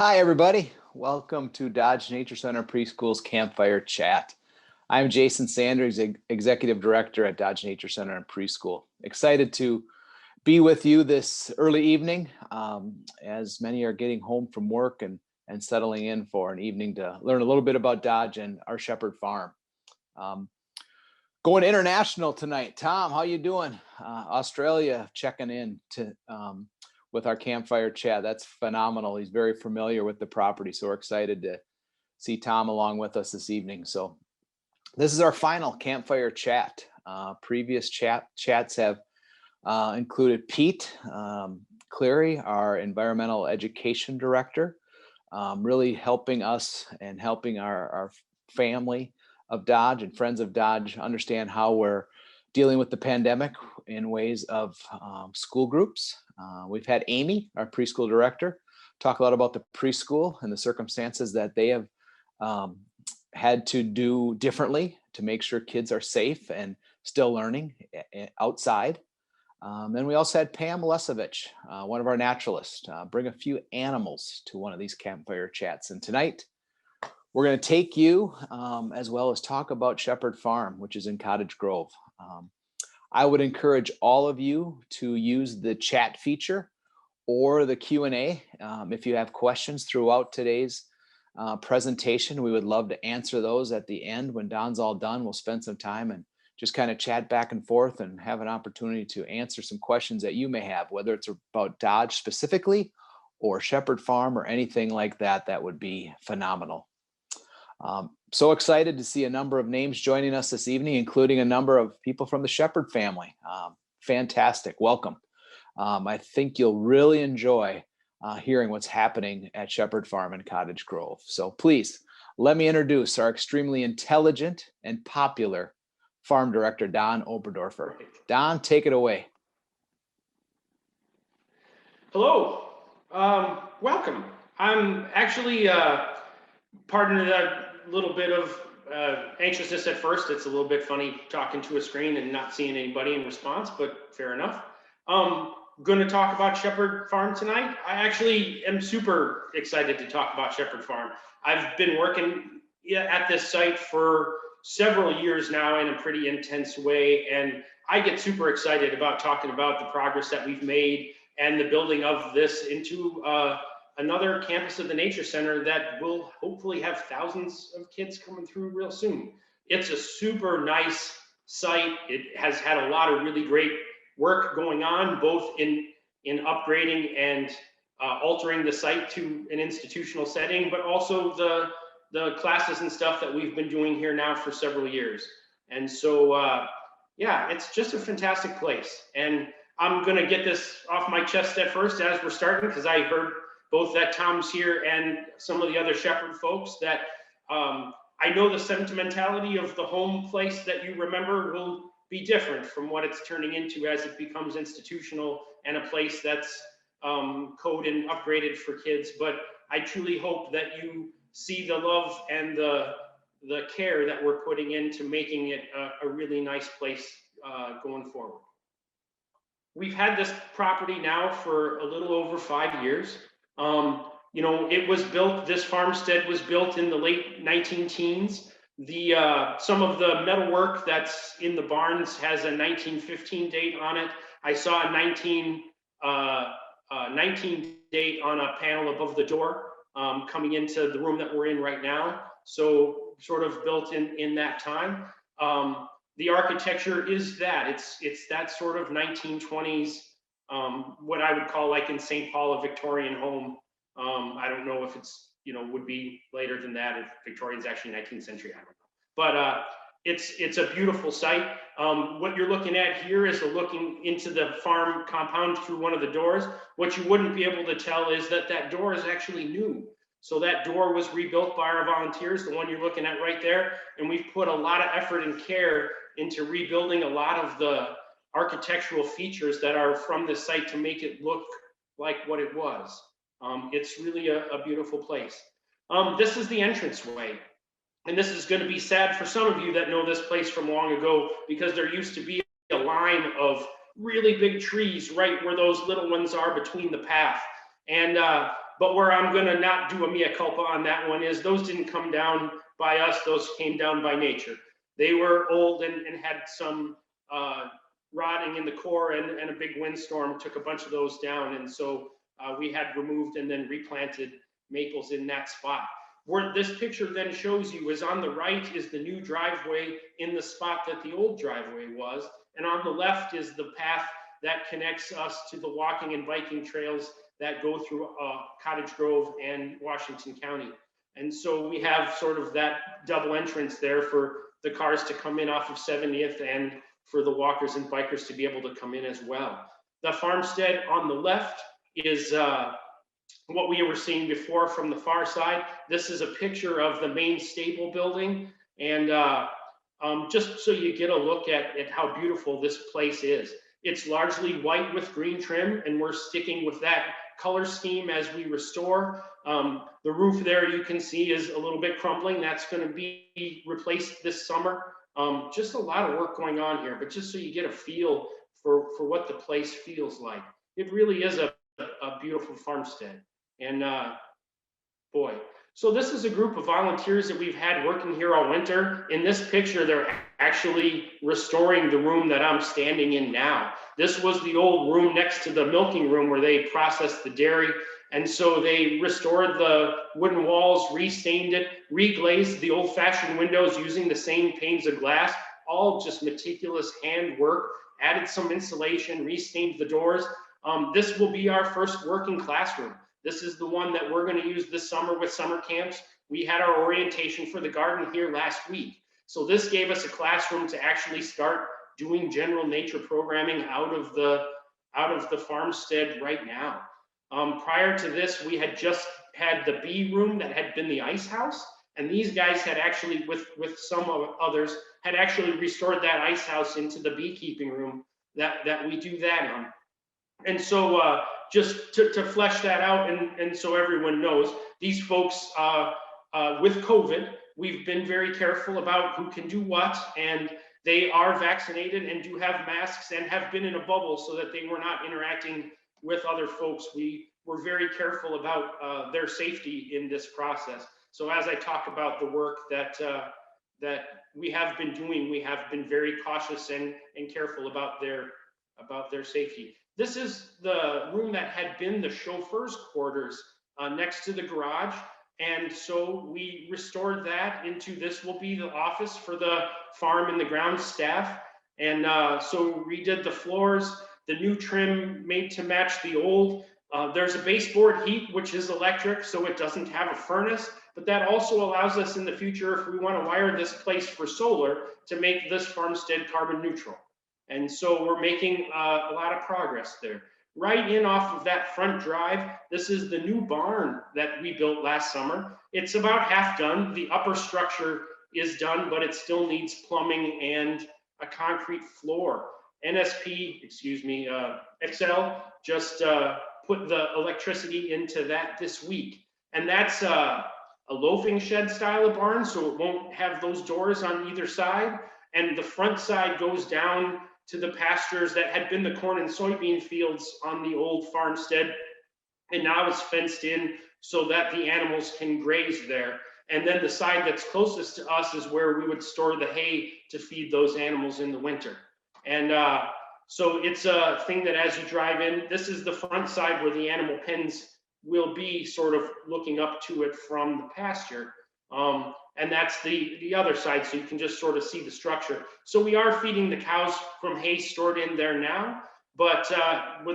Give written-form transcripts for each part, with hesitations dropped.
Hi, everybody. Welcome to Dodge Nature Center Preschool's Campfire Chat. I'm Jason Sanders, Executive Director at Dodge Nature Center and Preschool. Excited to be with you this early evening as many are getting home from work and settling in for an evening to learn a little bit about Dodge and our Shepard Farm. Going international tonight. Tom, how you doing? Australia checking in with our Campfire Chat. That's phenomenal. He's very familiar with the property, so we're excited to see Tom along with us this evening. So this is our final Campfire Chat. Previous chats have included Pete Cleary, our Environmental Education Director, really helping us and helping our family of Dodge and friends of Dodge understand how we're dealing with the pandemic in ways of school groups. We've had Amy, our preschool director, talk a lot about the preschool and the circumstances that they have had to do differently to make sure kids are safe and still learning outside. Then we also had Pam Lesevich, one of our naturalists, bring a few animals to one of these Campfire Chats. And tonight, we're going to take you as well as talk about Shepard Farm, which is in Cottage Grove. I would encourage all of you to use the chat feature or the Q&A. If you have questions throughout today's presentation, we would love to answer those at the end. When Don's all done, we'll spend some time and just kind of chat back and forth and have an opportunity to answer some questions that you may have, whether it's about Dodge specifically or Shepard Farm or anything like that. That would be phenomenal. So excited to see a number of names joining us this evening, including a number of people from the Shepard family. Fantastic. Welcome. I think you'll really enjoy hearing what's happening at Shepard Farm in Cottage Grove. So please let me introduce our extremely intelligent and popular farm director, Don Oberdorfer. Don, take it away. Hello. Welcome. I'm actually, pardon that little bit of anxiousness at first. It's a little bit funny talking to a screen and not seeing anybody in response, but fair enough. Going to talk about Shepard Farm tonight. I actually am super excited to talk about Shepard Farm. I've been working at this site for several years now in a pretty intense way, and I get super excited about talking about the progress that we've made and the building of this into another campus of the Nature Center that will hopefully have thousands of kids coming through real soon. It's a super nice site. It has had a lot of really great work going on, both in upgrading and altering the site to an institutional setting, but also the classes and stuff that we've been doing here now for several years. And so, yeah, it's just a fantastic place. And I'm gonna get this off my chest at first as we're starting, because I heard both that Tom's here and some of the other Shepard folks that I know the sentimentality of the home place that you remember will be different from what it's turning into as it becomes institutional and a place that's code and upgraded for kids. But I truly hope that you see the love and the care that we're putting into making it a really nice place going forward. We've had this property now for a little over 5 years. You know, it was built, this farmstead was built in the late 19-teens. Some of the metalwork that's in the barns has a 1915 date on it. I saw a 19 date on a panel above the door coming into the room that we're in right now. So sort of built in that time. The architecture is that, it's that sort of 1920s, what I would call, like in St. Paul, a Victorian home. I don't know if it's, you know, would be later than that, if Victorian's actually 19th century, I don't know. But it's a beautiful site. What you're looking at here is looking into the farm compound through one of the doors. What you wouldn't be able to tell is that that door is actually new. So that door was rebuilt by our volunteers, the one you're looking at right there. And we've put a lot of effort and care into rebuilding a lot of the architectural features that are from the site to make it look like what it was. It's really a beautiful place. This is the entranceway. And this is going to be sad for some of you that know this place from long ago, because there used to be a line of really big trees right where those little ones are between the path. And but where I'm going to not do a mea culpa on that one is those didn't come down by us; those came down by nature. They were old and had some rotting in the core, and a big windstorm took a bunch of those down, and so we had removed and then replanted maples in that spot. Where this picture then shows you is on the right is the new driveway in the spot that the old driveway was, and on the left is the path that connects us to the walking and biking trails that go through Cottage Grove and Washington County. And so we have sort of that double entrance there for the cars to come in off of 70th and for the walkers and bikers to be able to come in as well. The farmstead on the left is what we were seeing before from the far side. This is a picture of the main stable building. And just so you get a look at how beautiful this place is. It's largely white with green trim, and we're sticking with that color scheme as we restore. The roof there you can see is a little bit crumbling. That's going to be replaced this summer. Just a lot of work going on here, but just so you get a feel for what the place feels like. It really is a beautiful farmstead. And boy, so this is a group of volunteers that we've had working here all winter. In this picture, they're actually restoring the room that I'm standing in now. This was the old room next to the milking room where they processed the dairy. And so they restored the wooden walls, restained it, reglazed the old-fashioned windows using the same panes of glass, all just meticulous hand work, added some insulation, restained the doors. This will be our first working classroom. This is the one that we're going to use this summer with summer camps. We had our orientation for the garden here last week. So this gave us a classroom to actually start doing general nature programming out of the farmstead right now. Prior to this, we had just had the bee room that had been the ice house. And these guys had actually, with some others, had actually restored that ice house into the beekeeping room that we do that on. And so just to flesh that out, and so everyone knows, these folks with COVID, we've been very careful about who can do what, and they are vaccinated and do have masks and have been in a bubble so that they were not interacting with other folks. We were very careful about their safety in this process. So as I talk about the work that we have been doing, we have been very cautious and careful about their safety. This is the room that had been the chauffeur's quarters next to the garage. And so we restored that into, this will be the office for the farm and the ground staff. And so redid the floors, the new trim made to match the old. There's a baseboard heat, which is electric, so it doesn't have a furnace, but that also allows us in the future, if we want to wire this place for solar, to make this farmstead carbon neutral. And so we're making a lot of progress there. Right in off of that front drive, this is the new barn that we built last summer. It's about half done. The upper structure is done, but it still needs plumbing and a concrete floor. NSP, excuse me, Excel just put the electricity into that this week. And that's a loafing shed style of barn, so it won't have those doors on either side. And the front side goes down to the pastures that had been the corn and soybean fields on the old farmstead, and now it's fenced in so that the animals can graze there. And then the side that's closest to us is where we would store the hay to feed those animals in the winter. And so it's a thing that as you drive in, this is the front side where the animal pens will be, sort of looking up to it from the pasture. And that's the other side, so you can just sort of see the structure. So we are feeding the cows from hay stored in there now, but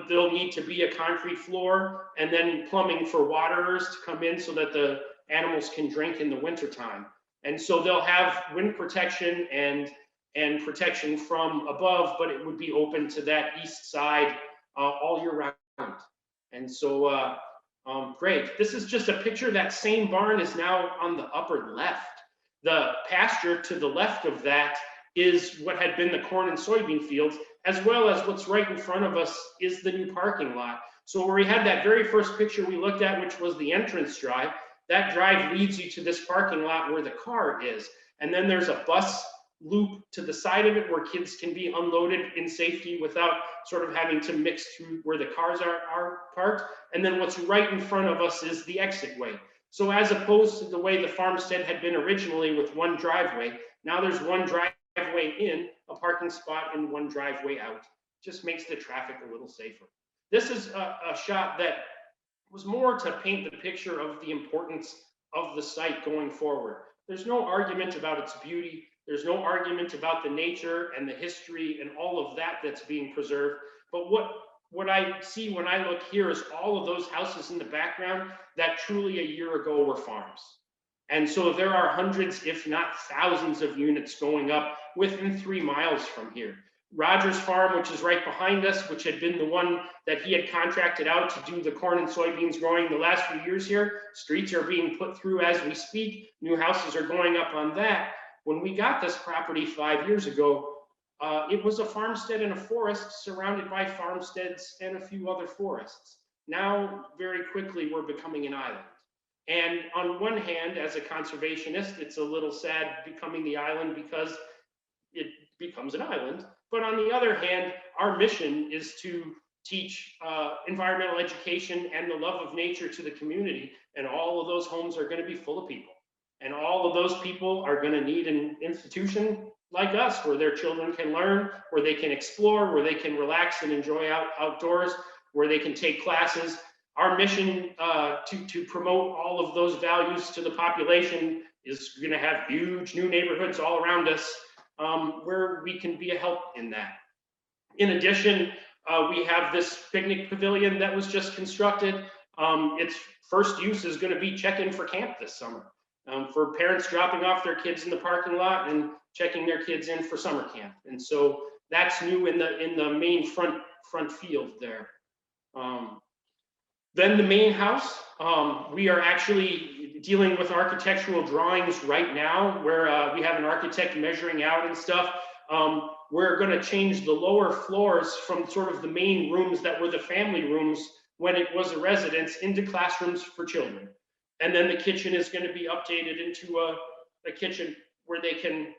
there'll need to be a concrete floor and then plumbing for waterers to come in so that the animals can drink in the wintertime. And so they'll have wind protection and protection from above, but it would be open to that east side all year round. And so great. This is just a picture. That same barn is now on the upper left. The pasture to the left of that is what had been the corn and soybean fields, as well as what's right in front of us is the new parking lot. So where we had that very first picture we looked at, which was the entrance drive, that drive leads you to this parking lot where the car is. And then there's a bus loop to the side of it where kids can be unloaded in safety without sort of having to mix through where the cars are parked. And then what's right in front of us is the exit way. So as opposed to the way the farmstead had been originally with one driveway, now there's one driveway in, a parking spot, and one driveway out. Just makes the traffic a little safer. This is a shot that was more to paint the picture of the importance of the site going forward. There's no argument about its beauty. There's no argument about the nature and the history and all of that that's being preserved. But what I see when I look here is all of those houses in the background that truly a year ago were farms. And so there are hundreds, if not thousands, of units going up within 3 miles from here. Rogers Farm, which is right behind us, which had been the one that he had contracted out to do the corn and soybeans growing the last few years here. Streets are being put through as we speak. New houses are going up on that. When we got this property 5 years ago, it was a farmstead and a forest surrounded by farmsteads and a few other forests. Now, very quickly, we're becoming an island. And on one hand, as a conservationist, it's a little sad becoming the island because it becomes an island. But on the other hand, our mission is to teach environmental education and the love of nature to the community. And all of those homes are going to be full of people. And all of those people are going to need an institution like us, where their children can learn, where they can explore, where they can relax and enjoy outdoors, where they can take classes. Our mission to promote all of those values to the population is going to have huge new neighborhoods all around us, where we can be a help in that. In addition, we have this picnic pavilion that was just constructed. Its first use is going to be check-in for camp this summer, for parents dropping off their kids in the parking lot and checking their kids in for summer camp. And so that's new in the main front field there. Then the main house, we are actually dealing with architectural drawings right now, where we have an architect measuring out and stuff. We're going to change the lower floors from sort of the main rooms that were the family rooms when it was a residence into classrooms for children. And then the kitchen is going to be updated into a kitchen where they can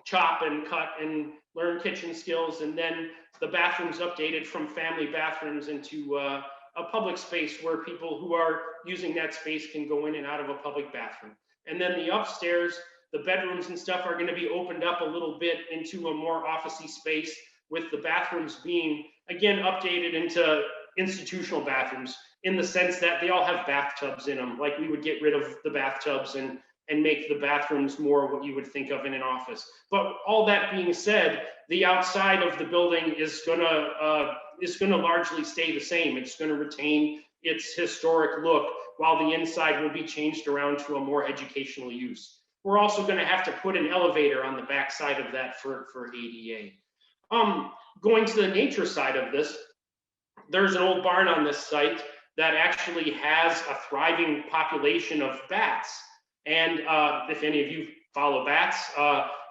chop and cut and learn kitchen skills. And then the bathrooms updated from family bathrooms into a public space where people who are using that space can go in and out of a public bathroom. And then the upstairs, the bedrooms and stuff are going to be opened up a little bit into a more officey space, with the bathrooms being, again, updated into institutional bathrooms, in the sense that they all have bathtubs in them. Like, we would get rid of the bathtubs and make the bathrooms more what you would think of in an office. But all that being said, the outside of the building is gonna largely stay the same. It's gonna retain its historic look, while the inside will be changed around to a more educational use. We're also gonna have to put an elevator on the back side of that for ADA. Going to the nature side of this, there's an old barn on this site that actually has a thriving population of bats. And if any of you follow bats,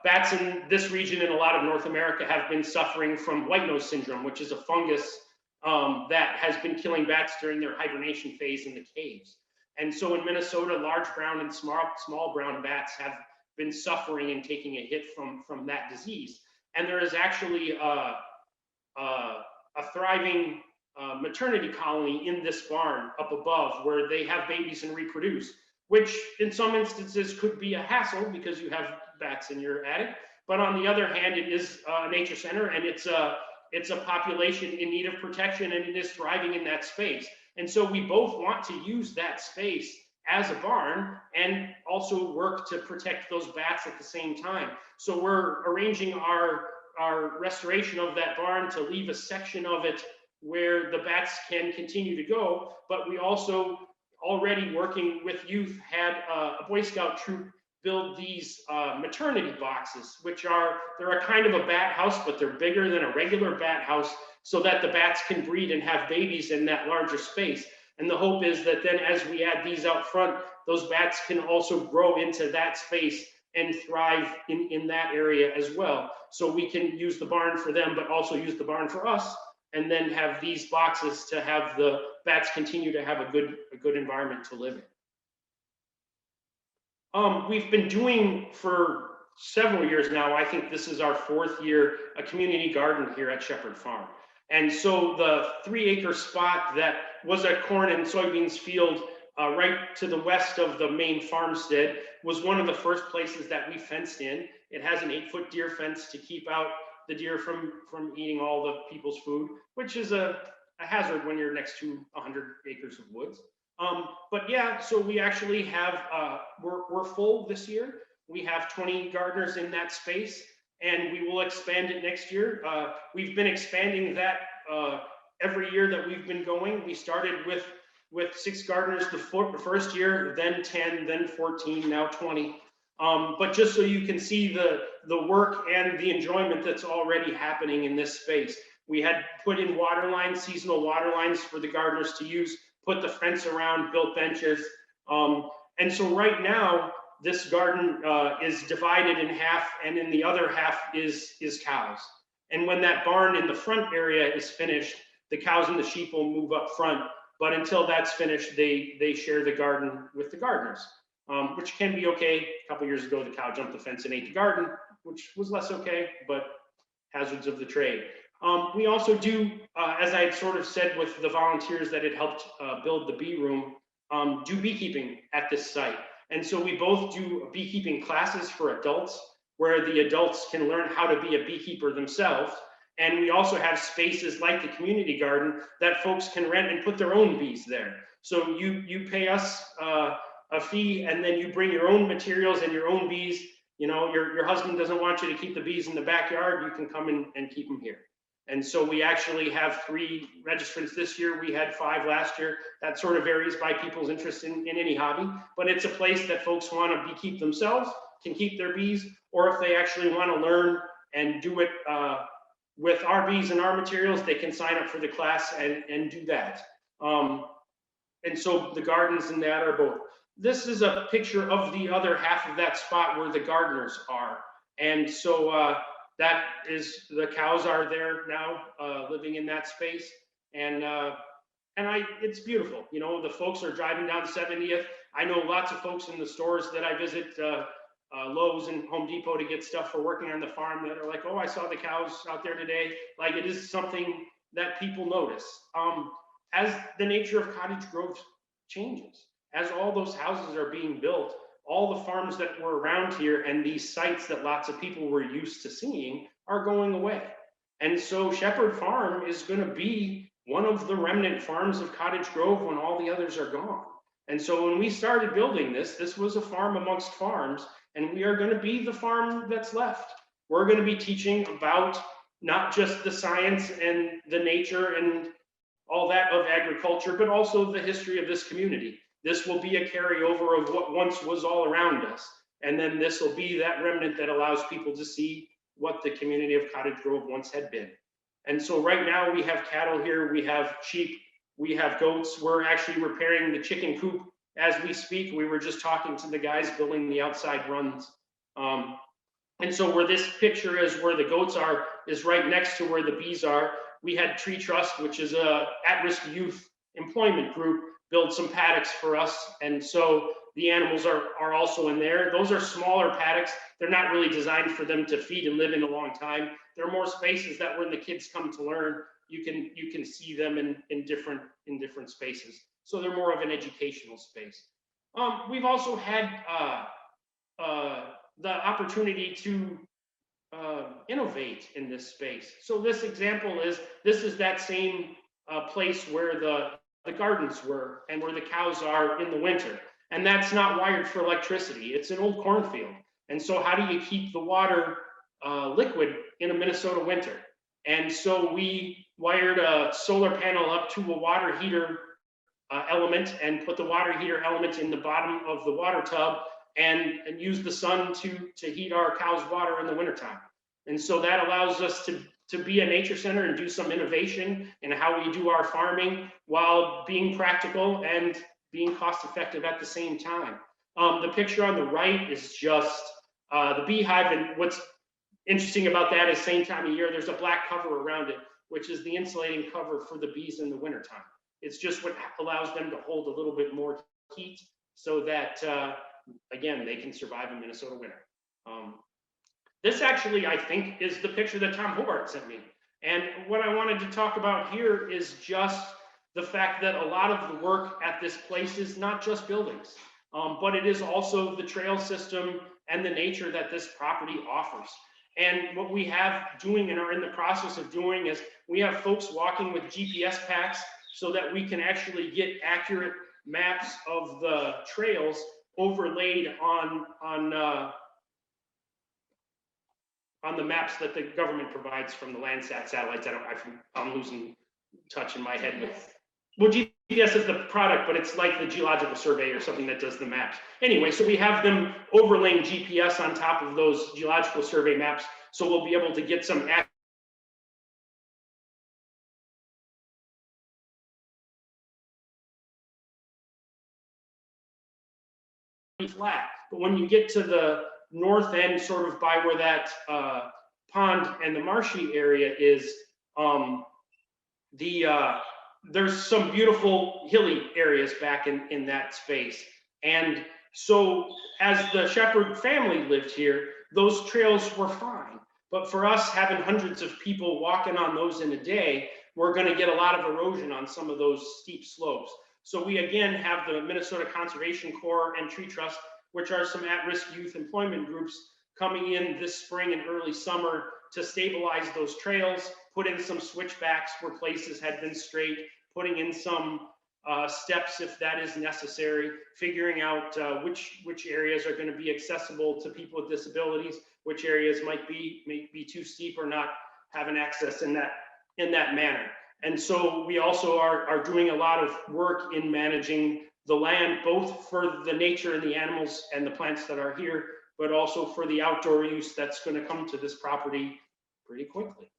bats in this region and a lot of North America have been suffering from white nose syndrome, which is a fungus that has been killing bats during their hibernation phase in the caves. And so in Minnesota, large brown and small brown bats have been suffering and taking a hit from that disease. And there is actually a thriving maternity colony in this barn up above, where they have babies and reproduce, which in some instances could be a hassle because you have bats in your attic. But on the other hand, it is a nature center, and it's a population in need of protection, and it is thriving in that space. And so we both want to use that space as a barn and also work to protect those bats at the same time. So we're arranging our restoration of that barn to leave a section of it where the bats can continue to go, but we also, already working with youth, had a Boy Scout troop build these maternity boxes, they're a kind of a bat house, but they're bigger than a regular bat house, so that the bats can breed and have babies in that larger space. And the hope is that then, as we add these out front, those bats can also grow into that space and thrive in that area as well. So we can use the barn for them, but also use the barn for us, and then have these boxes to have the bats continue to have a good environment to live in. We've been doing for several years now, I think this is our 4th year, a community garden here at Shepard Farm. And so the 3-acre spot that was a corn and soybeans field right to the west of the main farmstead was one of the first places that we fenced in. It has an 8-foot deer fence to keep out the deer from eating all the people's food, which is a hazard when you're next to 100 acres of woods. But yeah, so we actually have, we're full this year. We have 20 gardeners in that space, and we will expand it next year. We've been expanding that every year that we've been going. We started with 6 gardeners the first year, then 10, then 14, now 20. But just so you can see the work and the enjoyment that's already happening in this space. We had put in water lines, seasonal water lines for the gardeners to use, put the fence around, built benches. And so right now, this garden is divided in half, and in the other half is cows. And when that barn in the front area is finished, the cows and the sheep will move up front. But until that's finished, they share the garden with the gardeners, which can be okay. A couple years ago, the cow jumped the fence and ate the garden, which was less okay, but hazards of the trade. We also do, as I had sort of said with the volunteers that had helped build the bee room, do beekeeping at this site. And so we both do beekeeping classes for adults, where the adults can learn how to be a beekeeper themselves. And we also have spaces like the community garden that folks can rent and put their own bees there. So you pay us a fee, and then you bring your own materials and your own bees. You know, your husband doesn't want you to keep the bees in the backyard, you can come in and keep them here. And so we actually have 3 registrants this year. We had 5 last year. That sort of varies by people's interest in any hobby, but it's a place that folks want to beekeep themselves, can keep their bees, or if they actually want to learn and do it with our bees and our materials, they can sign up for the class and do that. And so the gardens and that are both. This is a picture of the other half of that spot where the gardeners are. And so that is, the cows are there now, living in that space. And it's beautiful. You know, the folks are driving down 70th. I know lots of folks in the stores that I visit, Lowe's and Home Depot, to get stuff for working on the farm, that are like, oh, I saw the cows out there today. Like, it is something that people notice. As the nature of Cottage Grove changes, as all those houses are being built, all the farms that were around here and these sites that lots of people were used to seeing are going away. And so Shepard Farm is going to be one of the remnant farms of Cottage Grove when all the others are gone. And so when we started building this was a farm amongst farms, and we are going to be the farm that's left. We're going to be teaching about not just the science and the nature and all that of agriculture, but also the history of this community. This will be a carryover of what once was all around us. And then this will be that remnant that allows people to see what the community of Cottage Grove once had been. And so right now we have cattle here, we have sheep, we have goats. We're actually repairing the chicken coop as we speak. We were just talking to the guys building the outside runs. And so where this picture is, where the goats are, is right next to where the bees are. We had Tree Trust, which is a at-risk youth employment group, build some paddocks for us. And so the animals are also in there. Those are smaller paddocks. They're not really designed for them to feed and live in a long time. They're more spaces that when the kids come to learn, you can see them in different spaces. So they're more of an educational space. We've also had the opportunity to innovate in this space. So this example is that same place where the gardens were and where the cows are in the winter. And that's not wired for electricity. It's an old cornfield. And so how do you keep the water liquid in a Minnesota winter? And so we wired a solar panel up to a water heater element and put the water heater element in the bottom of the water tub and use the sun to heat our cows' water in the wintertime. And so that allows us to be a nature center and do some innovation in how we do our farming while being practical and being cost effective at the same time. The picture on the right is just the beehive, and what's interesting about that is same time of year, there's a black cover around it, which is the insulating cover for the bees in the wintertime. It's just what allows them to hold a little bit more heat so that, again, they can survive a Minnesota winter. This actually, I think, is the picture that Tom Hobart sent me. And what I wanted to talk about here is just the fact that a lot of the work at this place is not just buildings, but it is also the trail system and the nature that this property offers. And what we have doing and are in the process of doing is we have folks walking with GPS packs so that we can actually get accurate maps of the trails overlaid on the maps that the government provides from the Landsat satellites. I'm losing touch in my head with, well, GPS is the product, but it's like the Geological Survey or something that does the maps. Anyway, so we have them overlaying GPS on top of those Geological Survey maps, so we'll be able to get some flat. But when you get to the north end, sort of by where that pond and the marshy area is, there's some beautiful hilly areas back in that space. And so as the Shepard family lived here, those trails were fine. But for us, having hundreds of people walking on those in a day, we're going to get a lot of erosion on some of those steep slopes. So we again have the Minnesota Conservation Corps and Tree Trust, which are some at-risk youth employment groups, coming in this spring and early summer to stabilize those trails, put in some switchbacks where places had been straight, putting in some steps if that is necessary, figuring out which areas are going to be accessible to people with disabilities, which areas might be too steep or not having access in that manner. And so we also are doing a lot of work in managing the land, both for the nature and the animals and the plants that are here, but also for the outdoor use that's going to come to this property pretty quickly.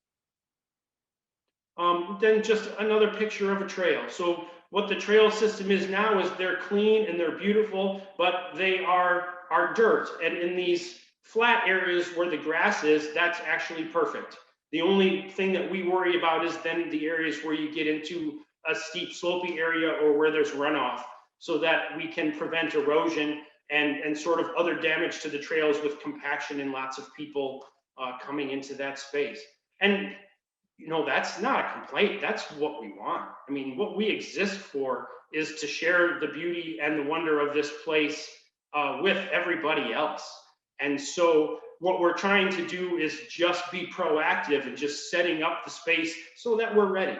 Then just another picture of a trail. So what the trail system is now is they're clean and they're beautiful, but they are dirt. And in these flat areas where the grass is, that's actually perfect. The only thing that we worry about is then the areas where you get into a steep sloping area or where there's runoff, so that we can prevent erosion and sort of other damage to the trails with compaction and lots of people coming into that space. And you know, that's not a complaint, that's what we want. I mean, what we exist for is to share the beauty and the wonder of this place with everybody else. And so what we're trying to do is just be proactive and just setting up the space so that we're ready.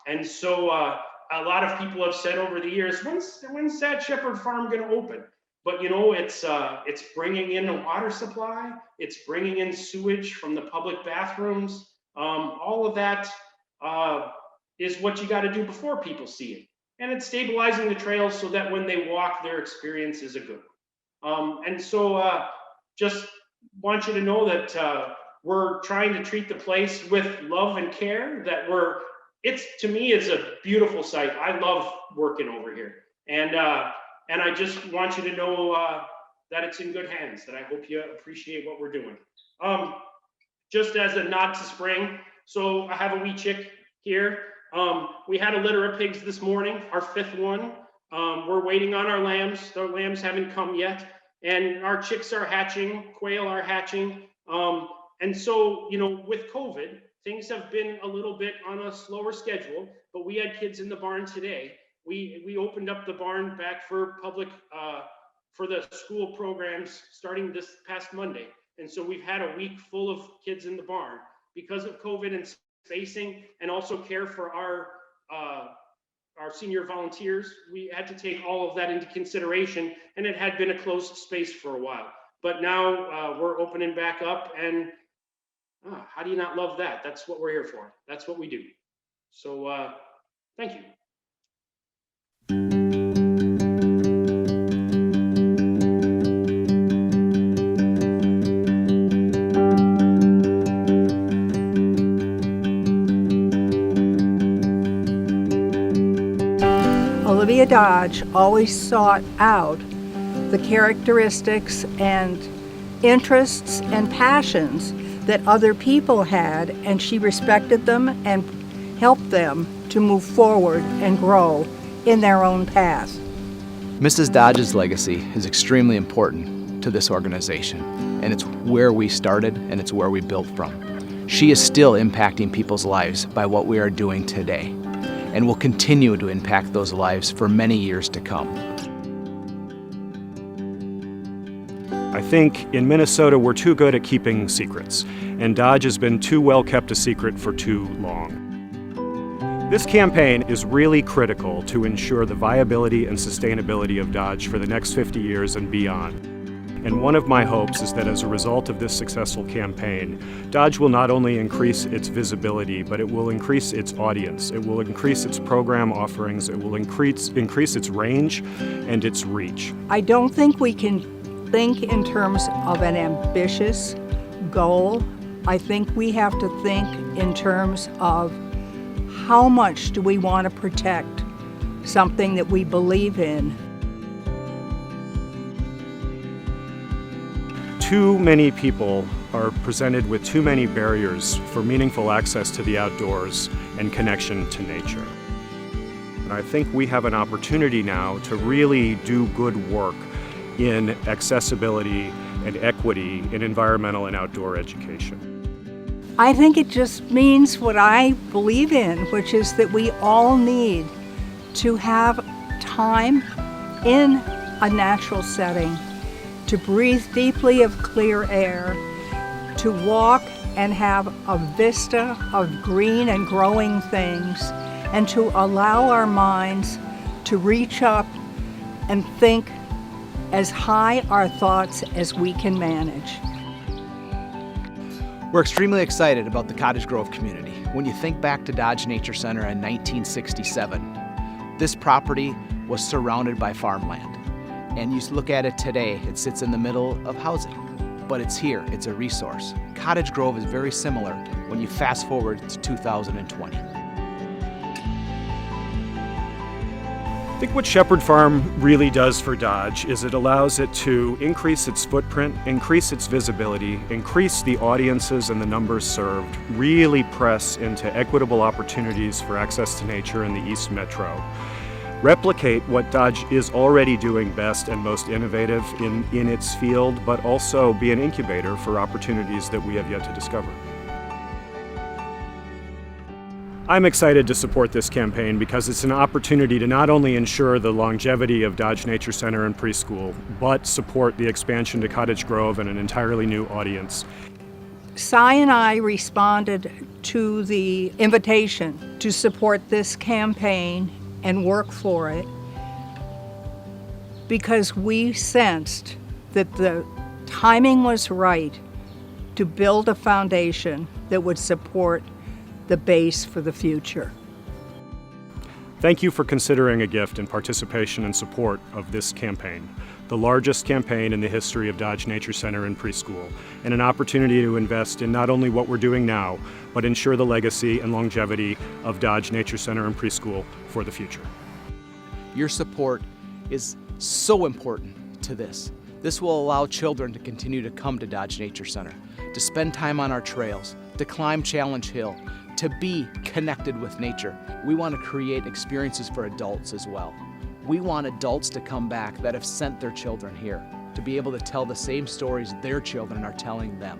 And so a lot of people have said over the years, when's that Shepard Farm going to open? But you know, it's bringing in a water supply, it's bringing in sewage from the public bathrooms. All of that is what you got to do before people see it. And it's stabilizing the trails so that when they walk, their experience is a good one. And so just want you to know that we're trying to treat the place with love and care, that to me, it's a beautiful site. I love working over here. And I just want you to know that it's in good hands, that I hope you appreciate what we're doing. Just as a nod to spring, so I have a wee chick here. We had a litter of pigs this morning, our 5th one. We're waiting on our lambs. The lambs haven't come yet. And our chicks are hatching, quail are hatching. And so, you know, with COVID, things have been a little bit on a slower schedule, but we had kids in the barn today. We opened up the barn back for public, for the school programs starting this past Monday. And so we've had a week full of kids in the barn because of COVID and spacing, and also care for our senior volunteers. We had to take all of that into consideration, and it had been a closed space for a while. But now we're opening back up, and how do you not love that? That's what we're here for. That's what we do. So thank you. Olivia Dodge always sought out the characteristics and interests and passions that other people had, and she respected them and helped them to move forward and grow in their own path. Mrs. Dodge's legacy is extremely important. to this organization, and it's where we started and it's where we built from. She is still impacting people's lives by what we are doing today, and will continue to impact those lives for many years to come. I think in Minnesota we're too good at keeping secrets, and Dodge has been too well kept a secret for too long. This campaign is really critical to ensure the viability and sustainability of Dodge for the next 50 years and beyond. And one of my hopes is that as a result of this successful campaign, Dodge will not only increase its visibility, but it will increase its audience. It will increase its program offerings. It will increase its range and its reach. I don't think we can think in terms of an ambitious goal. I think we have to think in terms of how much do we want to protect something that we believe in. Too many people are presented with too many barriers for meaningful access to the outdoors and connection to nature. And I think we have an opportunity now to really do good work in accessibility and equity in environmental and outdoor education. I think it just means what I believe in, which is that we all need to have time in a natural setting, to breathe deeply of clear air, to walk and have a vista of green and growing things, and to allow our minds to reach up and think as high our thoughts as we can manage. We're extremely excited about the Cottage Grove community. When you think back to Dodge Nature Center in 1967, this property was surrounded by farmland. And you look at it today, it sits in the middle of housing, but it's here, it's a resource. Cottage Grove is very similar when you fast forward to 2020. I think what Shepard Farm really does for Dodge is it allows it to increase its footprint, increase its visibility, increase the audiences and the numbers served, really press into equitable opportunities for access to nature in the East Metro, replicate what Dodge is already doing best and most innovative in its field, but also be an incubator for opportunities that we have yet to discover. I'm excited to support this campaign because it's an opportunity to not only ensure the longevity of Dodge Nature Center and preschool, but support the expansion to Cottage Grove and an entirely new audience. Cy and I responded to the invitation to support this campaign and work for it because we sensed that the timing was right to build a foundation that would support the base for the future. Thank you for considering a gift in participation and support of this campaign, the largest campaign in the history of Dodge Nature Center and preschool, and an opportunity to invest in not only what we're doing now, but ensure the legacy and longevity of Dodge Nature Center and preschool for the future. Your support is so important to this. This will allow children to continue to come to Dodge Nature Center, to spend time on our trails, to climb Challenge Hill, to be connected with nature. We want to create experiences for adults as well. We want adults to come back that have sent their children here, to be able to tell the same stories their children are telling them.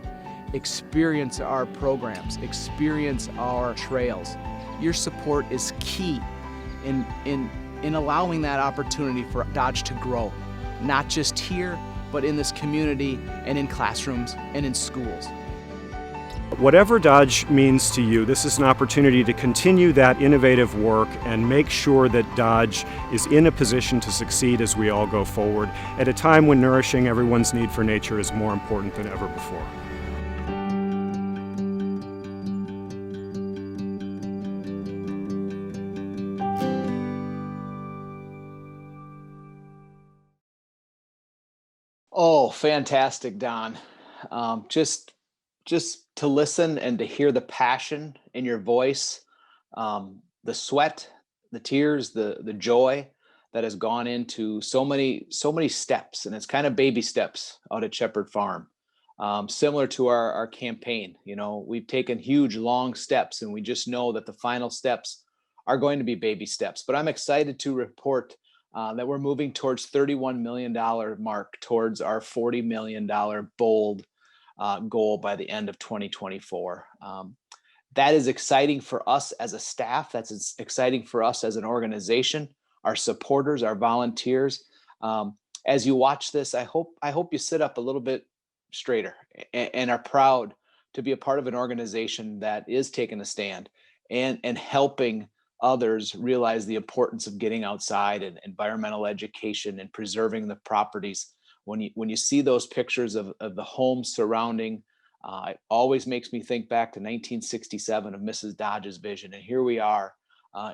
Experience our programs, experience our trails. Your support is key in allowing that opportunity for Dodge to grow, not just here, but in this community and in classrooms and in schools. Whatever Dodge means to you, this is an opportunity to continue that innovative work and make sure that Dodge is in a position to succeed as we all go forward at a time when nourishing everyone's need for nature is more important than ever before. Oh, fantastic, Don. Just to listen and to hear the passion in your voice, the sweat, the tears, the joy that has gone into so many steps, and it's kind of baby steps out at Shepard Farm. Similar to our campaign, you know, we've taken huge, long steps, and we just know that the final steps are going to be baby steps. But I'm excited to report that we're moving towards $31 million mark towards our $40 million bold goal by the end of 2024. That is exciting for us as a staff. That's exciting for us as an organization, our supporters, our volunteers. As you watch this, I hope you sit up a little bit straighter and are proud to be a part of an organization that is taking a stand and helping others realize the importance of getting outside and environmental education and preserving the properties. When you see those pictures of the homes surrounding, it always makes me think back to 1967 of Mrs. Dodge's vision. And here we are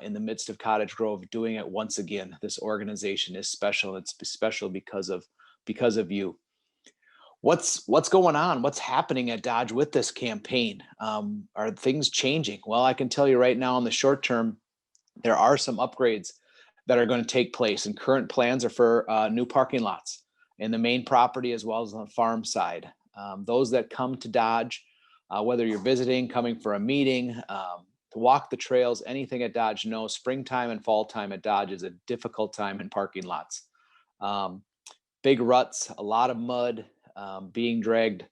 in the midst of Cottage Grove doing it once again. This organization is special. It's special because of you. What's going on? What's happening at Dodge with this campaign? Are things changing? Well, I can tell you right now in the short term, there are some upgrades that are going to take place, and current plans are for new parking lots in the main property as well as on the farm side. Those that come to Dodge, whether you're visiting, coming for a meeting, to walk the trails, anything at Dodge, know springtime and fall time at Dodge is a difficult time in parking lots. Big ruts, a lot of mud, being dragged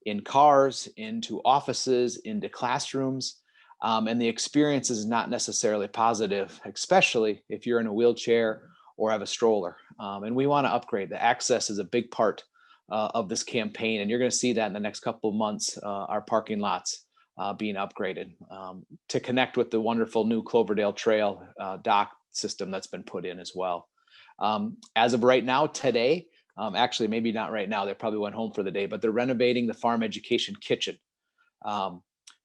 in cars, into offices, into classrooms. And the experience is not necessarily positive, especially if you're in a wheelchair or have a stroller. And we want to upgrade. The access is a big part of this campaign. And you're going to see that in the next couple of months, our parking lots being upgraded to connect with the wonderful new Cloverdale Trail dock system that's been put in as well. As of right now, today, actually, maybe not right now, they probably went home for the day, but they're renovating the farm education kitchen.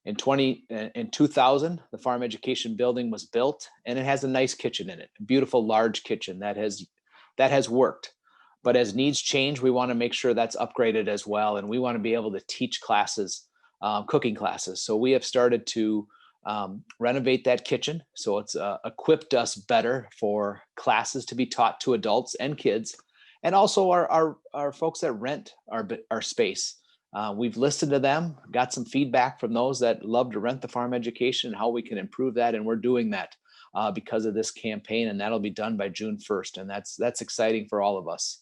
In 2000, the farm education building was built, and it has a nice kitchen in it, a beautiful large kitchen that has worked. But as needs change, we want to make sure that's upgraded as well, and we want to be able to teach classes, cooking classes. So we have started to renovate that kitchen, so it's equipped us better for classes to be taught to adults and kids, and also our folks that rent our space. We've listened to them, got some feedback from those that love to rent the farm education and how we can improve that. And we're doing that because of this campaign, and that'll be done by June 1st. And that's exciting for all of us.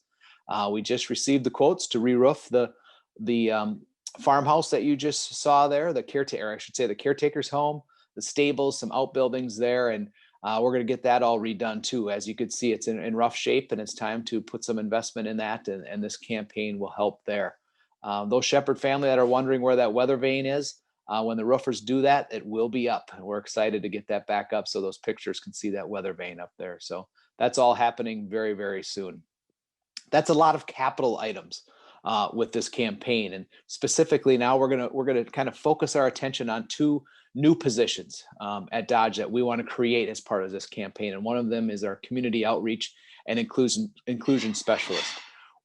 We just received the quotes to re-roof the farmhouse that you just saw there, the caretaker's home, the stables, some outbuildings there. And we're going to get that all redone too. As you could see, it's in rough shape, and it's time to put some investment in that. And this campaign will help there. Those Shepard family that are wondering where that weather vane is, when the roofers do that, it will be up. And we're excited to get that back up so those pictures can see that weather vane up there. So that's all happening very, very soon. That's a lot of capital items with this campaign. And specifically now we're gonna kind of focus our attention on two new positions at Dodge that we want to create as part of this campaign. And one of them is our community outreach and inclusion specialist.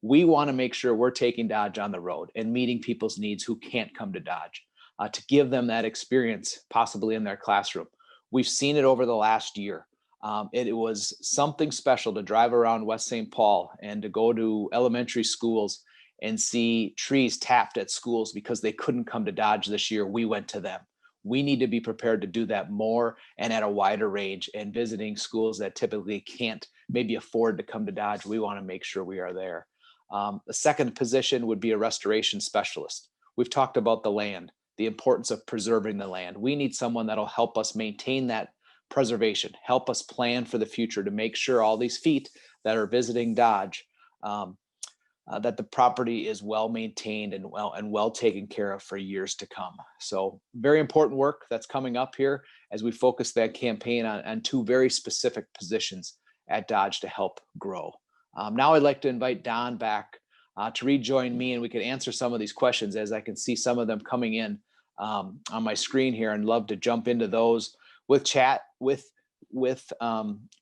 We want to make sure we're taking Dodge on the road and meeting people's needs who can't come to Dodge, to give them that experience possibly in their classroom. We've seen it over the last year. It was something special to drive around West St. Paul and to go to elementary schools and see trees tapped at schools because they couldn't come to Dodge this year. We went to them. We need to be prepared to do that more and at a wider range, and visiting schools that typically can't maybe afford to come to Dodge. We want to make sure we are there. The second position would be a restoration specialist. We've talked about the land, the importance of preserving the land. We need someone that'll help us maintain that preservation, help us plan for the future to make sure all these feet that are visiting Dodge, that the property is well maintained and well taken care of for years to come. So very important work that's coming up here as we focus that campaign on two very specific positions at Dodge to help grow. Now I'd like to invite Don back to rejoin me, and we can answer some of these questions as I can see some of them coming in on my screen here, and love to jump into those with chat with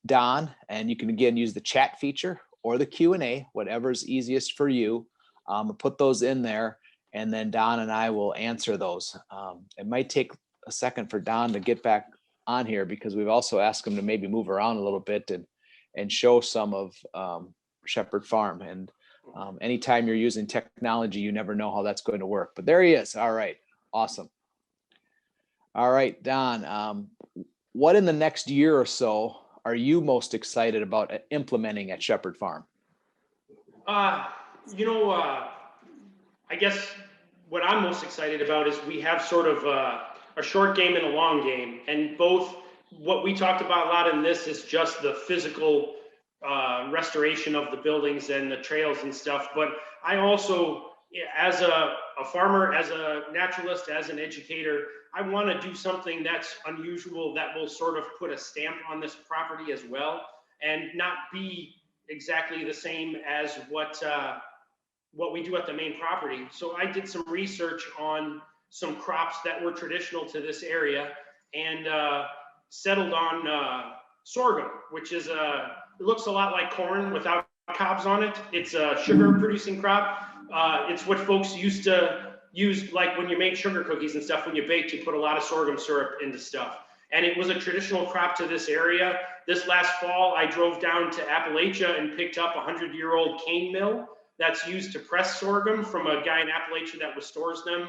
Don. And you can again use the chat feature or the Q&A, whatever's easiest for you. Put those in there, and then Don and I will answer those. It might take a second for Don to get back on here because we've also asked him to maybe move around a little bit and show some of Shepard Farm. And anytime you're using technology, you never know how that's going to work. But there he is. All right. Awesome. All right, Don. What in the next year or so are you most excited about implementing at Shepard Farm? I guess what I'm most excited about is we have sort of a short game and a long game, and both what we talked about a lot in this is just the physical restoration of the buildings and the trails and stuff. But I also, as a farmer, as a naturalist, as an educator, I want to do something that's unusual that will sort of put a stamp on this property as well, and not be exactly the same as what we do at the main property. So I did some research on some crops that were traditional to this area, and settled on sorghum, which is it looks a lot like corn without cobs on it. It's a sugar producing crop. It's what folks used to use, like when you make sugar cookies and stuff, when you baked, you put a lot of sorghum syrup into stuff. And it was a traditional crop to this area. This last fall, I drove down to Appalachia and picked up a 100-year-old cane mill that's used to press sorghum from a guy in Appalachia that restores them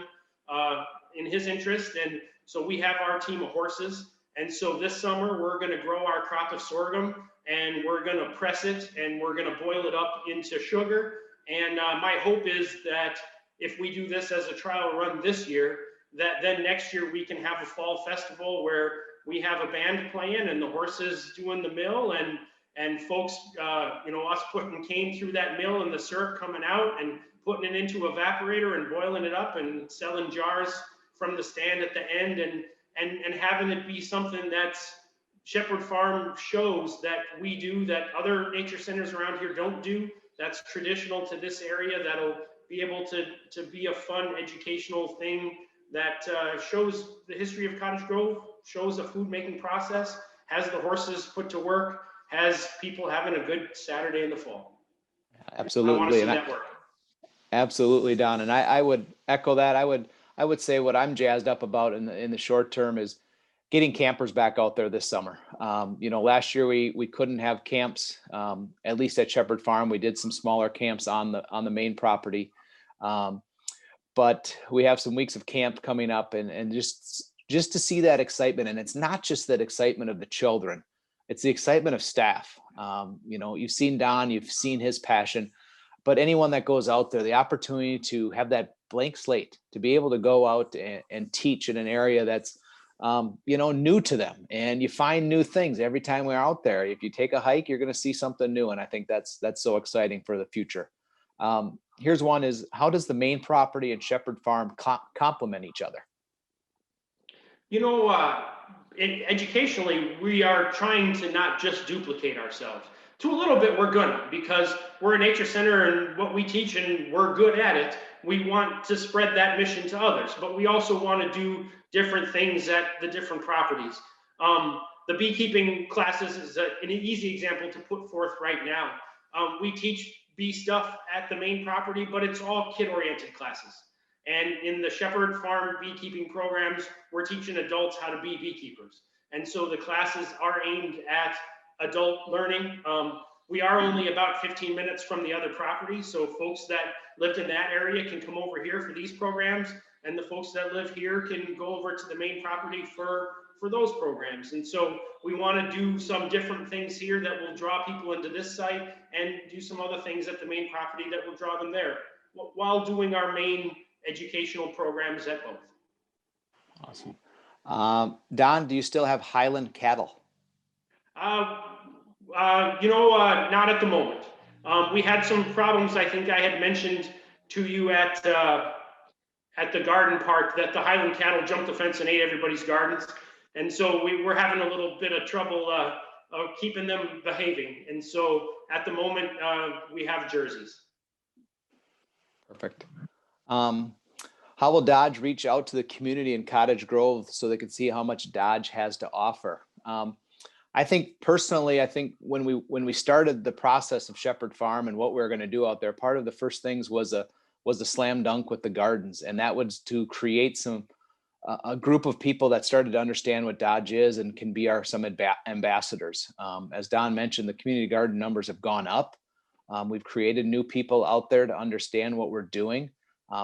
in his interest. And so we have our team of horses. And so this summer, we're going to grow our crop of sorghum, and we're going to press it, and we're going to boil it up into sugar. And my hope is that if we do this as a trial run this year, that then next year we can have a fall festival where we have a band playing and the horses doing the mill, and folks, us putting cane through that mill and the syrup coming out and putting it into evaporator and boiling it up and selling jars from the stand at the end, and having it be something that's Shepard Farm shows that we do, that other nature centers around here don't do, that's traditional to this area, that'll be able to be a fun educational thing that shows the history of Cottage Grove, shows a food making process, has the horses put to work, has people having a good Saturday in the fall. Absolutely. I want to see that work. Absolutely, Don. And I would echo that. I would say what I'm jazzed up about in the short term is getting campers back out there this summer. Last year we couldn't have camps, at least at Shepard Farm. We did some smaller camps on the main property. But we have some weeks of camp coming up, and just to see that excitement. And it's not just that excitement of the children, it's the excitement of staff. You've seen Don, you've seen his passion, but anyone that goes out there, the opportunity to have that blank slate, to be able to go out and teach in an area that's new to them, and you find new things every time we're out there. If you take a hike, you're going to see something new, and I think that's so exciting for the future. Here's one: is how does the main property and Shepard Farm complement each other? Educationally, we are trying to not just duplicate ourselves. To a little bit, we're gonna, because we're a nature center and what we teach and we're good at it. We want to spread that mission to others, but we also want to do different things at the different properties. The beekeeping classes is an easy example to put forth right now. We teach bee stuff at the main property, but it's all kid-oriented classes. And in the Shepard Farm beekeeping programs, we're teaching adults how to be beekeepers. And so the classes are aimed at adult learning. We are only about 15 minutes from the other property, so folks that lived in that area can come over here for these programs, and the folks that live here can go over to the main property for those programs. And so we want to do some different things here that will draw people into this site, and do some other things at the main property that will draw them there, while doing our main educational programs at both. Awesome. Don, do you still have Highland cattle? Not at the moment. We had some problems. I think I had mentioned to you at the garden park that the Highland cattle jumped the fence and ate everybody's gardens. And so we were having a little bit of trouble keeping them behaving. And so at the moment, we have jerseys. Perfect. How will Dodge reach out to the community in Cottage Grove so they can see how much Dodge has to offer? I think personally, when we started the process of Shepard Farm and what we were going to do out there, part of the first things was a slam dunk with the gardens, and that was to create a group of people that started to understand what Dodge is and can be some ambassadors. As Don mentioned, the community garden numbers have gone up. We've created new people out there to understand what we're doing.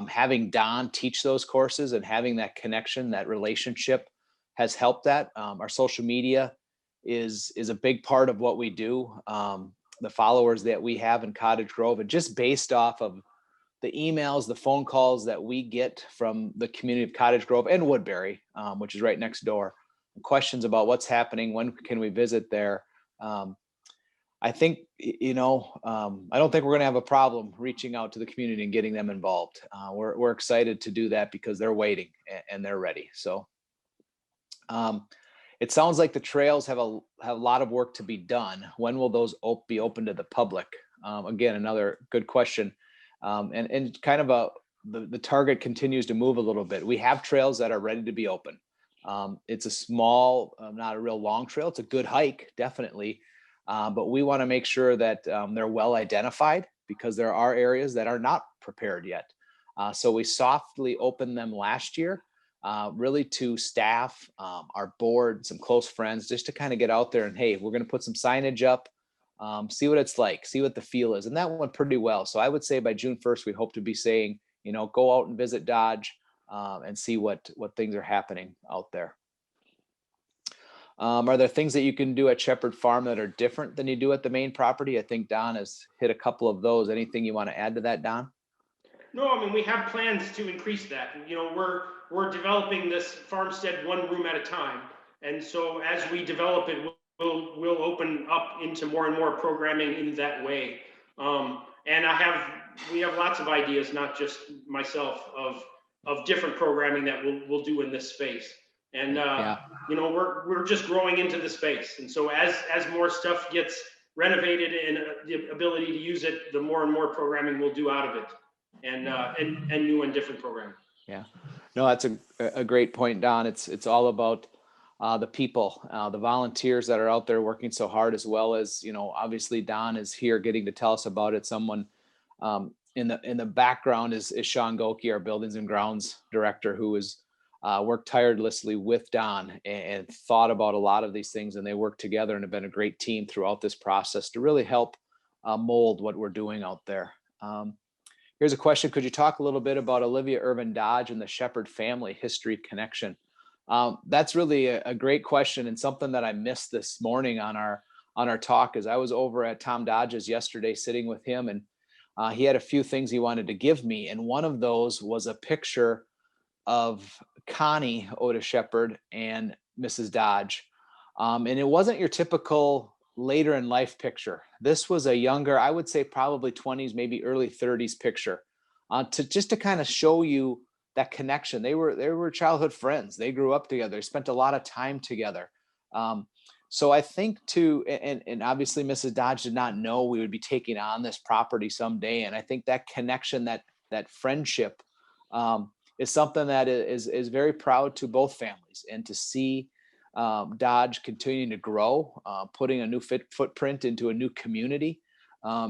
Having Don teach those courses and having that connection, that relationship has helped that. Our social media is a big part of what we do. The followers that we have in Cottage Grove, and just based off of the emails, the phone calls that we get from the community of Cottage Grove and Woodbury, which is right next door, questions about what's happening, when can we visit there. I think, I don't think we're going to have a problem reaching out to the community and getting them involved. We're excited to do that because they're waiting and they're ready. So it sounds like the trails have a lot of work to be done. When will those be open to the public? Again, another good question. And kind of the target continues to move a little bit. We have trails that are ready to be open. It's a small, not a real long trail. It's a good hike, definitely. But we want to make sure that they're well identified, because there are areas that are not prepared yet. So we softly opened them last year, really to staff, our board, some close friends, just to kind of get out there and, hey, we're going to put some signage up, see what it's like, see what the feel is. And that went pretty well. So I would say by June 1st, we hope to be saying, go out and visit Dodge and see what things are happening out there. Are there things that you can do at Shepard Farm that are different than you do at the main property? I think Don has hit a couple of those. Anything you want to add to that, Don? No, I mean, we have plans to increase that. We're developing this farmstead one room at a time. And so as we develop it, we'll open up into more and more programming in that way. And we have lots of ideas, not just myself, of different programming that we'll do in this space. And we're just growing into the space. And so as more stuff gets renovated and the ability to use it, the more and more programming we'll do out of it, and new and different programming. Yeah, no, that's a great point, Don. It's all about the people, the volunteers that are out there working so hard, as well as, obviously Don is here getting to tell us about it. Someone in the background is Sean Goki, our buildings and grounds director, who is worked tirelessly with Don and thought about a lot of these things, and they work together and have been a great team throughout this process to really help mold what we're doing out there. Here's a question. Could you talk a little bit about Olivia Irvin Dodge and the Shepard family history connection? That's really a great question, and something that I missed this morning on our talk, as I was over at Tom Dodge's yesterday sitting with him, and he had a few things he wanted to give me, and one of those was a picture of Connie Oda Shepard and Mrs. Dodge. And it wasn't your typical later in life picture. This was a younger, I would say probably 20s, maybe early 30s picture, to kind of show you that connection. They were childhood friends. They grew up together. They spent a lot of time together. So I think and obviously Mrs. Dodge did not know we would be taking on this property someday. And I think that connection, that friendship, is something that is very proud to both families. And to see Dodge continuing to grow, putting a new footprint into a new community,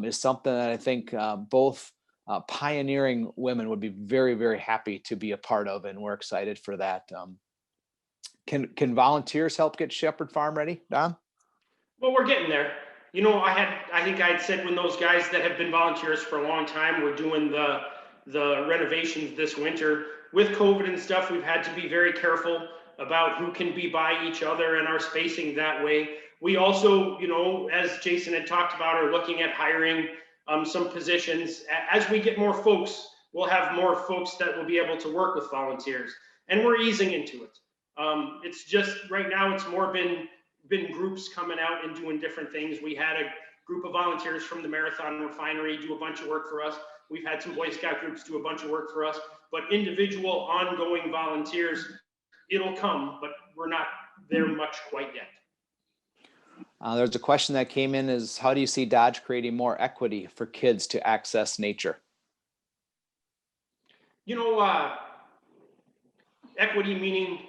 is something that I think both pioneering women would be very, very happy to be a part of, and we're excited for that. Can volunteers help get Shepard Farm ready, Don? Well, we're getting there. I think I'd said when those guys that have been volunteers for a long time were doing the renovations this winter. With COVID and stuff, we've had to be very careful about who can be by each other and our spacing that way. We also, as Jason had talked about, are looking at hiring some positions. As we get more folks, we'll have more folks that will be able to work with volunteers, and we're easing into it. It's just right now, it's more been groups coming out and doing different things. We had a group of volunteers from the Marathon Refinery do a bunch of work for us. We've had some Boy Scout groups do a bunch of work for us, but individual ongoing volunteers, it'll come, but we're not there much quite yet. There's a question that came in is, how do you see Dodge creating more equity for kids to access nature? Equity meaning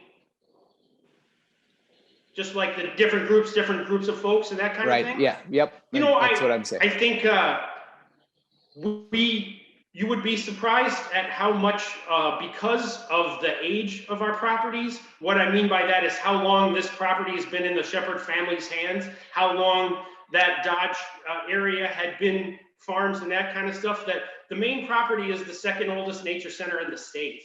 just like the different groups of folks and that kind of thing? Right, yeah, yep. That's what I'm saying. I think you would be surprised at how much, because of the age of our properties, what I mean by that is how long this property has been in the Shepard family's hands, how long that Dodge area had been farms and that kind of stuff, that the main property is the second oldest nature center in the state.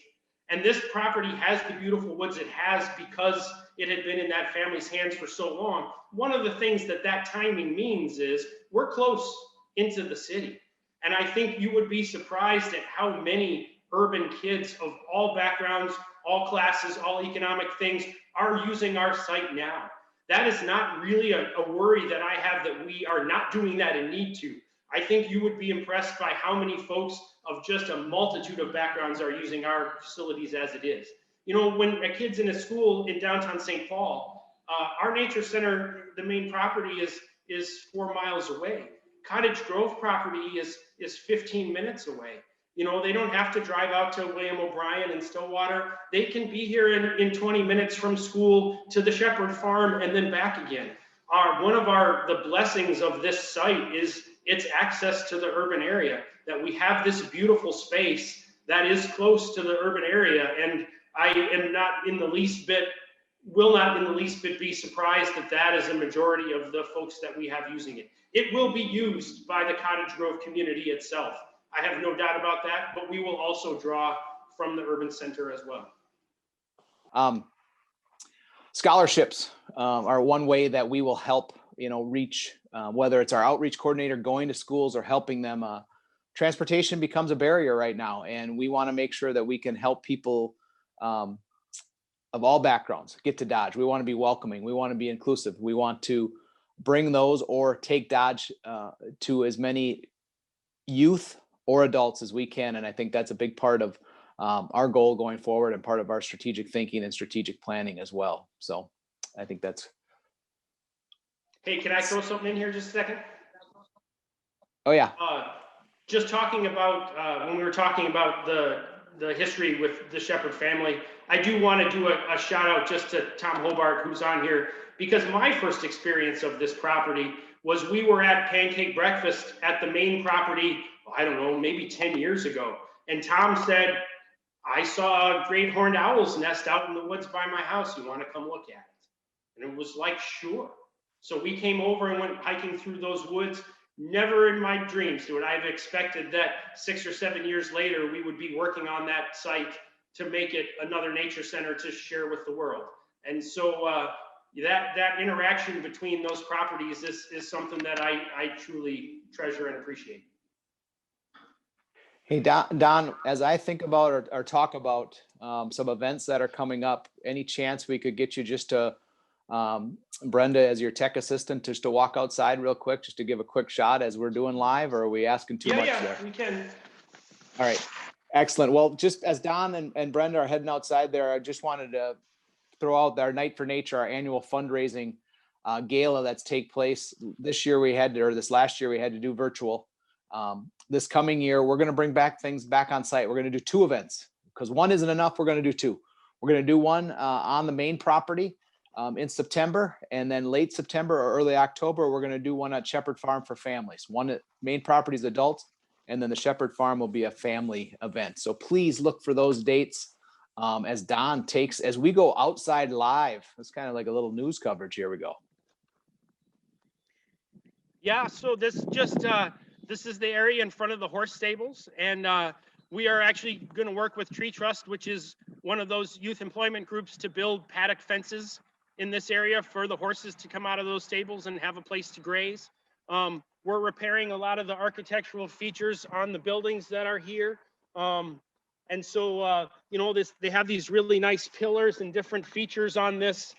And this property has the beautiful woods it has because it had been in that family's hands for so long. One of the things that timing means is we're close into the city. And I think you would be surprised at how many urban kids of all backgrounds, all classes, all economic things are using our site now. That is not really a worry that I have, that we are not doing that and need to. I think you would be impressed by how many folks of just a multitude of backgrounds are using our facilities as it is. You know, when a kid's in a school in downtown St. Paul, our nature center, the main property is 4 miles away. Cottage Grove property is 15 minutes away. You know, they don't have to drive out to William O'Brien and Stillwater. They can be here in 20 minutes from school to the Shepard Farm and then back again. One of the blessings of this site is its access to the urban area, that we have this beautiful space that is close to the urban area. And I am not in the least bit, will not in the least bit be surprised that that is a majority of the folks that we have using it. It will be used by the Cottage Grove community itself. I have no doubt about that, but we will also draw from the urban center as well. Scholarships are one way that we will help, reach, whether it's our outreach coordinator going to schools or helping them. Transportation becomes a barrier right now, and we want to make sure that we can help people of all backgrounds get to Dodge. We want to be welcoming. We want to be inclusive. We want to bring those or take Dodge to as many youth or adults as we can. And I think that's a big part of our goal going forward and part of our strategic thinking and strategic planning as well. So I think that's. Hey, can I throw something in here just a second? Oh yeah. Just talking about, when we were talking about the history with the Shepard family, I do want to do a shout out just to Tom Hobart, who's on here, because my first experience of this property was we were at pancake breakfast at the main property, I don't know, maybe 10 years ago. And Tom said, I saw a great horned owl's nest out in the woods by my house. You want to come look at it? And it was like, sure. So we came over and went hiking through those woods. Never in my dreams would I have expected that 6 or 7 years later, we would be working on that site to make it another nature center to share with the world. And so that interaction between those properties is something that I truly treasure and appreciate. Hey, Don, as I think about or talk about some events that are coming up, any chance we could get you just to Brenda as your tech assistant, just to walk outside real quick, just to give a quick shot as we're doing live, or are we asking too much there? Yeah, we can. All right, excellent. Well, just as Don and Brenda are heading outside there, I just wanted to throw out our Night for Nature, our annual fundraising gala that's take place this year. This last year we had to do virtual. This coming year, we're going to bring things back on site. We're going to do 2 events because one isn't enough. We're going to do 2. We're going to do one on the main property in September, and then late September or early October, we're going to do one at Shepard Farm for families. One at main property is adults, and then the Shepard Farm will be a family event. So please look for those dates as Don as we go outside live. It's kind of like a little news coverage. Here we go. Yeah, so this is the area in front of the horse stables, and we are actually going to work with Tree Trust, which is one of those youth employment groups, to build paddock fences in this area for the horses to come out of those stables and have a place to graze. We're repairing a lot of the architectural features on the buildings that are here. And so, they have these really nice pillars and different features on this,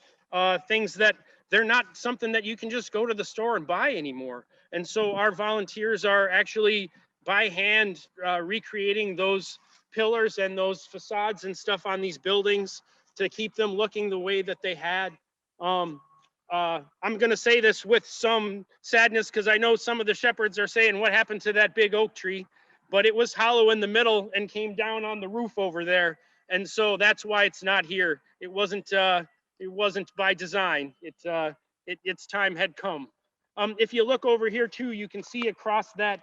things that they're not something that you can just go to the store and buy anymore. And so our volunteers are actually by hand recreating those pillars and those facades and stuff on these buildings to keep them looking the way that they had. I'm going to say this with some sadness because I know some of the shepherds are saying, what happened to that big oak tree? But it was hollow in the middle and came down on the roof over there. And so that's why it's not here. It wasn't by design. Its time had come. If you look over here too, you can see across that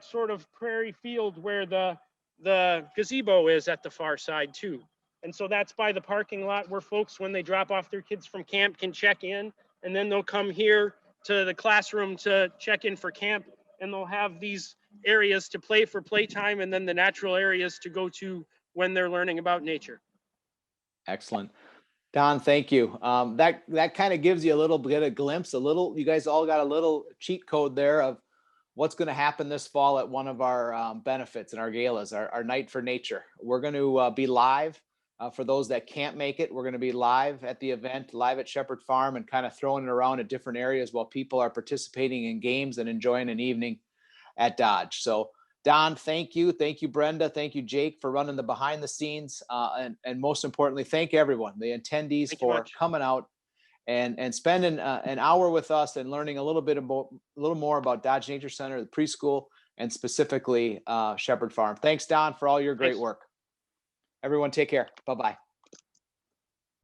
sort of prairie field where the gazebo is at the far side too. And so that's by the parking lot where folks, when they drop off their kids from camp, can check in, and then they'll come here to the classroom to check in for camp, and they'll have these areas to play for playtime, and then the natural areas to go to when they're learning about nature. Excellent. Don, thank you. That kind of gives you a little bit of glimpse, you guys all got a little cheat code there of what's going to happen this fall at one of our benefits and our galas, our Night for Nature. We're going to be live. For those that can't make it, we're going to be live at the event, live at Shepard Farm, and kind of throwing it around at different areas while people are participating in games and enjoying an evening at Dodge. So Don, thank you. Thank you, Brenda. Thank you, Jake, for running the behind the scenes. And most importantly, thank everyone, the attendees, for coming out and spending an hour with us and learning a little more about Dodge Nature Center, the preschool, and specifically Shepard Farm. Thanks, Don, for all your great work. Everyone take care. Bye-bye.